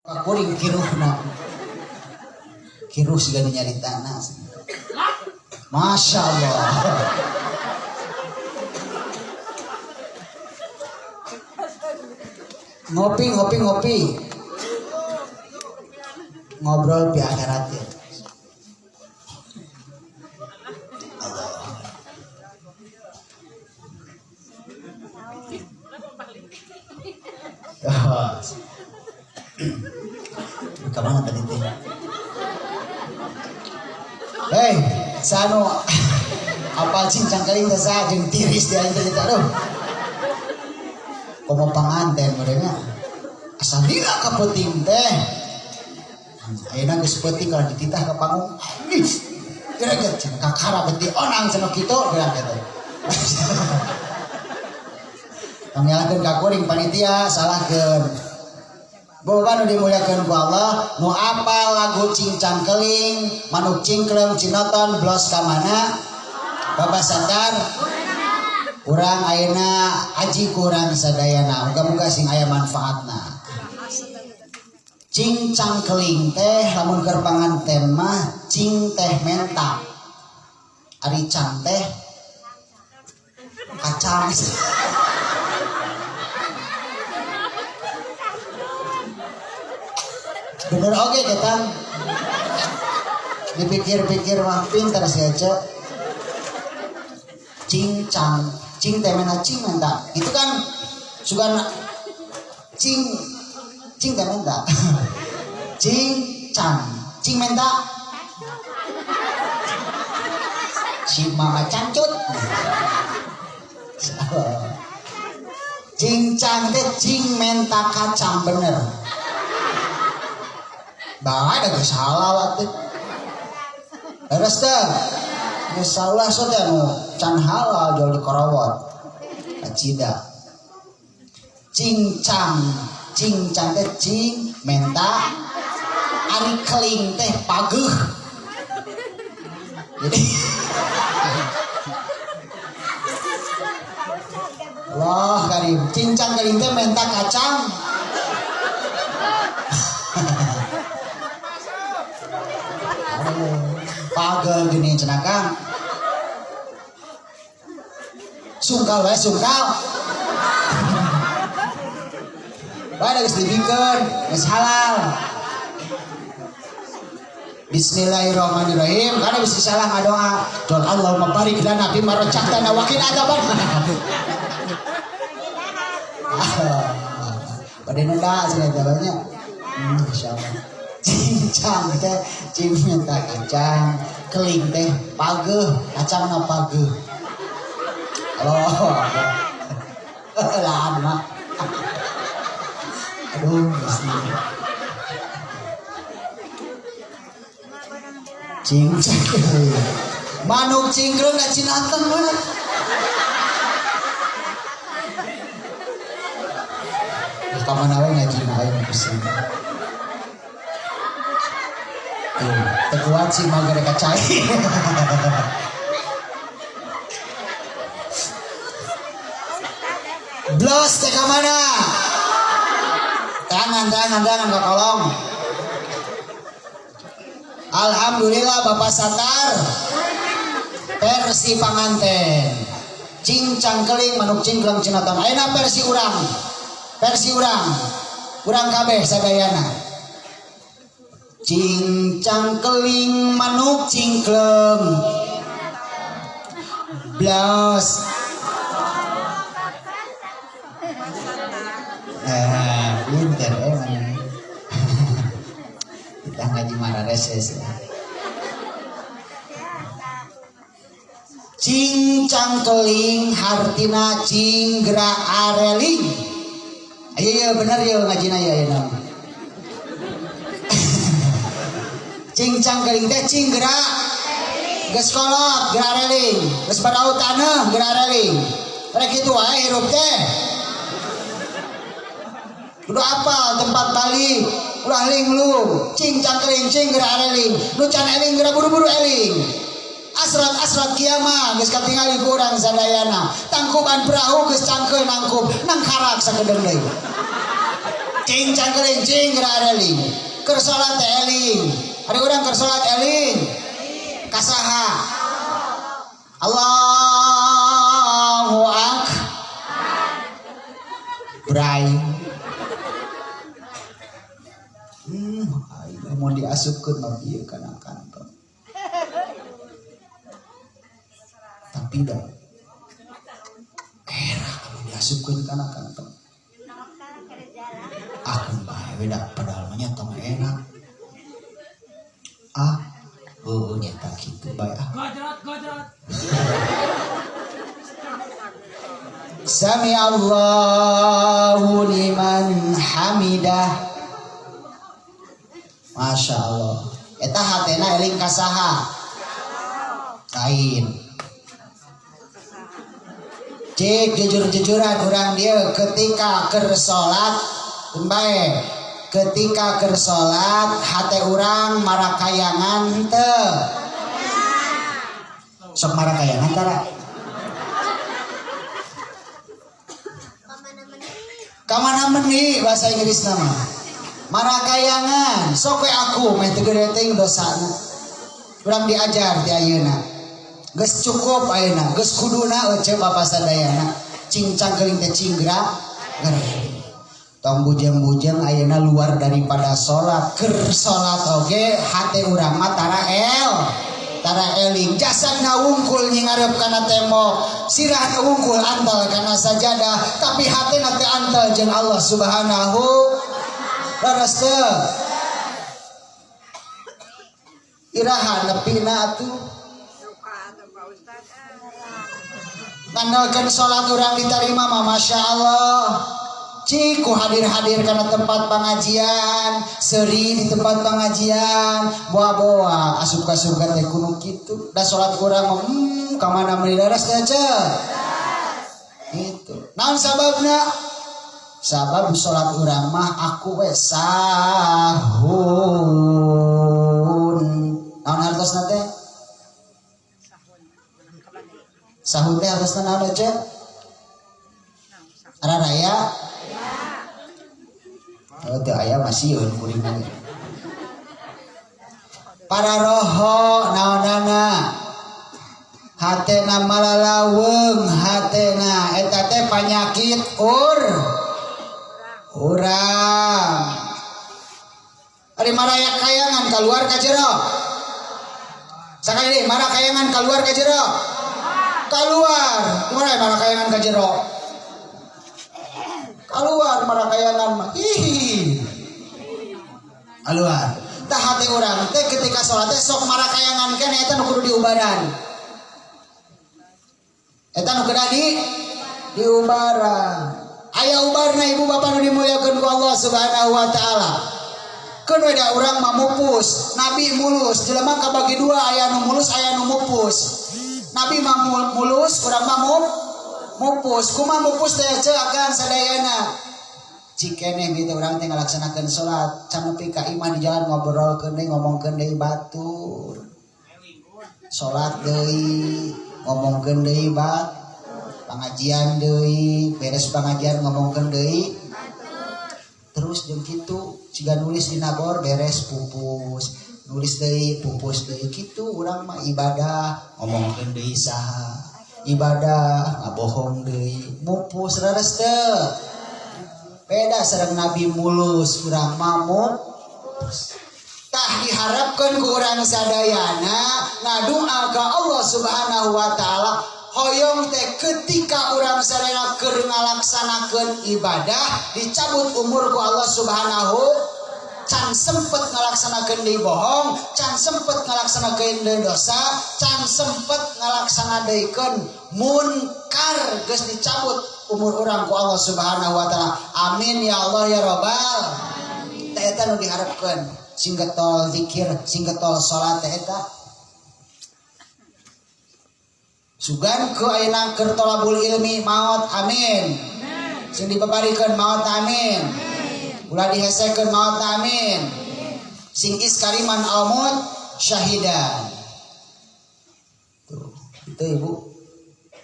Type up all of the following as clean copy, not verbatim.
Kuring kiruhna kiruh siga nyaritana. Masya Allah. Ngopi ngobrol di akhirat ya. Allah. Kemana tadi teh? Hei, sanu apal cincang kaling teh sa jeung tiris dia teh eta aduh. Komo panganten mereka. Asal dina ka peuting teh. Ayeuna geus peuting kalau dititah ka panggung. Geus cenah kakara beti onang cenah kitu gerak eta. Kami akan kakuring panitia salahkeun. Boga nu dimuliakeun ku Allah, nu apal lagu cincang keling, manuk cingkleng cinoton blos ka mana? Bapak sadar? Urang ayeuna haji kurang sadayana, muga-muga sing aya manfaatna. Cincang keling teh lamun keur panganten mah cing teh menta. Ari cang teh kacang. Bener oke kita dipikir-pikir mah pintar si Aca. Cincang cing teh mena cing menta itu kan sugan cing teh menta cincang cing menta si mama cancut. Cincang teh cing menta kacang bener. Bah ada salah teh. Beres teh. Insyaallah so teh nu can halal jual di Korawot. Acida. Cincang teh cing menta ari keling teh pageuh. Jadi Allah karim cincang keling teh menta kacang. Pagel gini cenah Kang. Sungkal wae sungkal. Bae geus dibikeun, geus halal. Bismillahirrahmanirrahim. Kana bisa salah ngadoa. Don Allahumma barik lana fi ma razaqtana wa qina adzaban. Pada nunda sini jalannya. Insyaallah. Cincang teh cing menta kacang, keling teh pageuh, kacangna pageuh. Allah. Lama. Aduh, mesti. Cincang. Manuk cingkrung ka cinanten mah. Kamana we ngaji aing pusing. Tekuat sih magere kacai. Blos teh ka mana? Tangan ke kolong. Alhamdulillah Bapak Satar. Versi panganten. Cincang keling manuk cingkleng cinoton. Ayeuna versi urang. Urang kabeh sadayana. Cincang keling manuk cingkleng blos pinter mana kita ngaji marah reses ya. Cincang keling hartina cinggra areling. Ayo bener ya ngajina ya nama. Cincang keling teh cing gerak geus kolot gerak reling geus padaut taneuh gerak reling rek kitu wae hirup teh kudu apal tempat balik ulah linglung cincang keling cing gerak reling nu can eling gerak buru-buru eling asrat kiamat geus katingali ku urang sadayana tangkuban perahu geus cangkeul nangkup nang karak sakedeung deui Cincang keling cing geura eling. Keur salat teh eling. Ada urang keur salat eling. Kasaha? Allahu akbar. Bray. Ayo mau diasupkeun mah ieu kana kantong. Tapi dah. Era kamu diasupkeun kana kantong. Akan bae beda padahal mah nya tong enak. Nyata kitu bae Gojrot. Sami Allahu liman hamidah. Masya Allah. Eta hatena eling kasaha? Lain. Cik jujur-jujuran urang dia ketika keur salat bae. Ketika keur salat hate urang marakayangan teu? Sok marakayangan tara? Kamana meuni bahasa Inggris nama? Marakayangan. Sok we aku meh teu gede teuing dosana. Urang diajar ti ayeuna. Geus cukup ayeuna, geus kuduna euceuk Bapak sadayana. Cincang geuling teh cinggra. Tong bujeng-bujeng ayeuna luar daripada salat. Keur salat oge hate urang mah tara eling. Jasadna wungkul ngarep kana tembok, sirahna wungkul antal kana sajadah, tapi hatena teh antal jeung Allah Subhanahu leres teu. Iraha nepina atuh. Tanggalkeun salat urang ditarima mah masya Allah. Ciku hadir-hadir karena tempat pengajian, seri di tempat pengajian, boa-boa asup ka surga teh kudu kitu. Da salat urang mah ka mana meuli leres teh ceuk. Gitu. Naon sababna? Sabab salat urang mah aku we sahun. Naon hartosna teh? Sahun teh hartosna naon ceuk? Ara raya. Teu aya masih kuring mah. Para roho naonana? Hatena malalaweung hatena eta teh panyakit urang. Ari maraya kayangan keluar ka jero. Sakali deui mara kayangan keluar ka jero. Keluar. Kumaha mara kayangan ka jero? Keluar marakayangan mah hihi keluar tah hati urang teh ketika salat teh sok marakayangan keneh eta nu kudu diubaran eta nu kudu diubaran aya ubarna ibu bapak nu dimuliakeun ku Allah Subhanahu wa taala keun we da urang mah mupus nabi mulus jelema kabagi dua aya nu mulus aya nu mupus nabi mah mulus urang mah mupus kumaha mupus teh ceuk akan sadayana cikene gitu urang teh ngalaksanakeun salat can nepi ka imah di jalan ngobrolkeun deui ngomongkeun deui batur salat deui ngomongkeun deui pengajian deui beres pengajian ngomongkeun deui terus jeung kitu siga nulis dina bor beres pupus nulis deui pupus deui kitu urang mah ibadah ngomongkeun deui saha ibadah ngabohong deui mupus leres teu beda sareng nabi mulus urang mah mupus tah diharapkeun ku urang sadayana ngadoa ka Allah Subhanahu wa taala hoyong teh ketika urang sadayana keur ngalaksanakeun ibadah dicabut umur ku Allah Subhanahu can sempet ngalaksanakeun deui bohong can sempet ngalaksanakeun deui dosa can sempet ngalaksanakeun munkar geus dicabut umur urang ku Allah Subhanahu wa taala. Amin ya Allah ya Rabbal. Teh eta nu diharapkeun sing getol zikir, sing getol salat teh eta. Sugan ku ayeuna keur thalabul ilmi maot amin. Sing dipaparikeun maot amin. Ulah dihesekeun maot amin. Sing iskariman almut syahidan. Tuh, itu Ibu.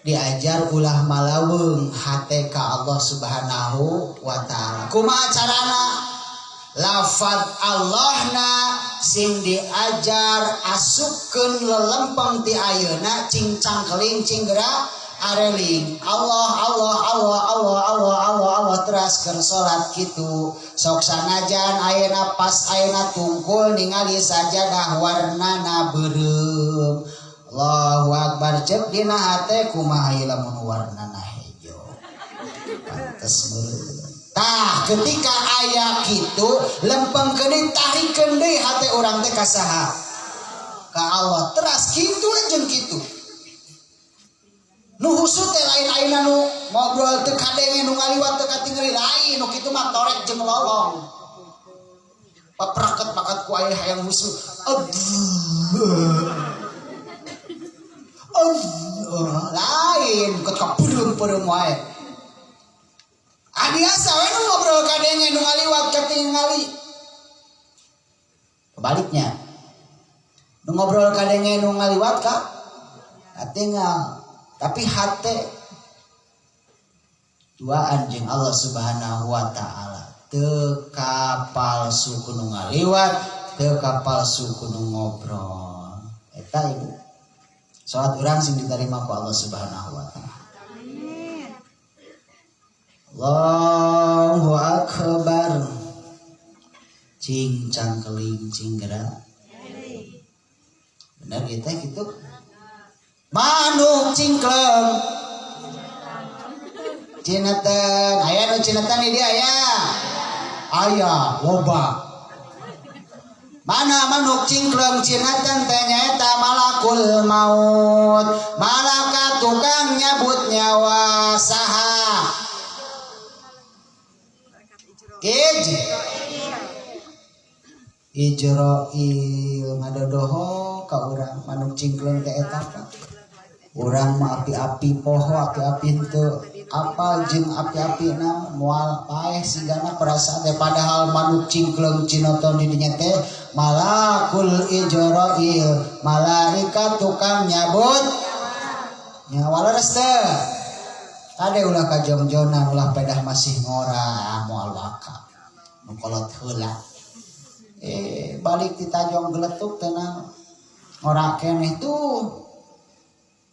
diajar ulah malaweung hate ka Allah Subhanahu wa taala. Kumaha carana? Lafaz Allahna sing diajar asupkeun lelempeng ti ayeuna cincang keling cinggera areling Allah Allah Allah Allah Allah Allah Allah teraskeun salat kitu sok sanajan ayeuna pas ayeuna tungkul ningali sajadah warnana beureum Allahu Akbar ceuk dina hate kumaha ieu lamun warnana hejo pantes beureum. Tah ketika aya kitu lempengkeun deui tarikeun deui hate urang teh ka saha? Ka Allah. Teras kitu jeung kitu. Nu husut teh lain ayeuna nu ngobrol teu kadenge nu ngaliwat teu katingali lain nu kitu mah torek jeung lolong. Papraket pakat ku aya hayang husut. Lain ket ka peureum-peureum wae. Biasa we nu ngobrol kadenge nu ngaliwat katingali. Kebaliknya. Nu ngobrol kadenge nu ngaliwat ka katingal. Tapi hate duaan jeung Allah Subhanahu wa taala. Teu kapal suku nu ngaliwat, teu kapal suku nu ngobrol. Eta ibu. Salat urang sing diterima ku Allah Subhanahu wa taala. Allahu Akbar. Cincang keling cinggera. Bener kita gitu. Manuk cingkleng. Cinetan, aya nu cinetan di dia aya. Aya loba. Mana manuk cingkleng cinetan teh nyaeta malakul maut. Malaikat tukang nyabut nyawa saha? Ijroil ngadodoho ka urang manuk cingkleng teh eta apa? Urang mah api-api poho api-api teu apal jeung api-apina moal paeh sigana perasaan teh padahal manuk cingkleng cinoton di dinya teh malakul ijroil malaikat tukang nyabut nyawa leres teh. Ade ulah kajong-jona ulah pedah masih ngora moal waka nu kolot heula balik ti tajong geletuk tenang ngora keneh tuh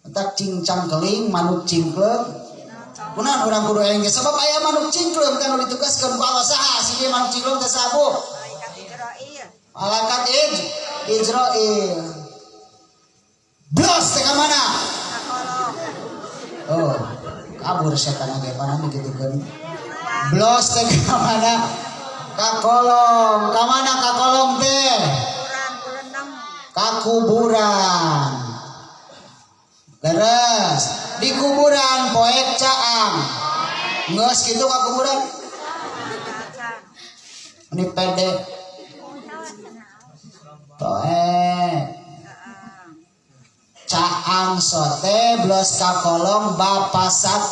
entak cincang keling manuk cingkleng kunaon urang kudu engge sabab aya manuk cingkleng teh nu ditugaskeun ku Allah saha si dia manuk cingkleng teh sabu malaikat Ijroil blos teh ka mana oh kabur setan ge panami kitu kan blos teh ka mana ka kolong ka mana ka kolong teh ka kuburan leres di kuburan poek caang geus kitu ka kuburan ini pede poek caang sote blos ka kolong bapasat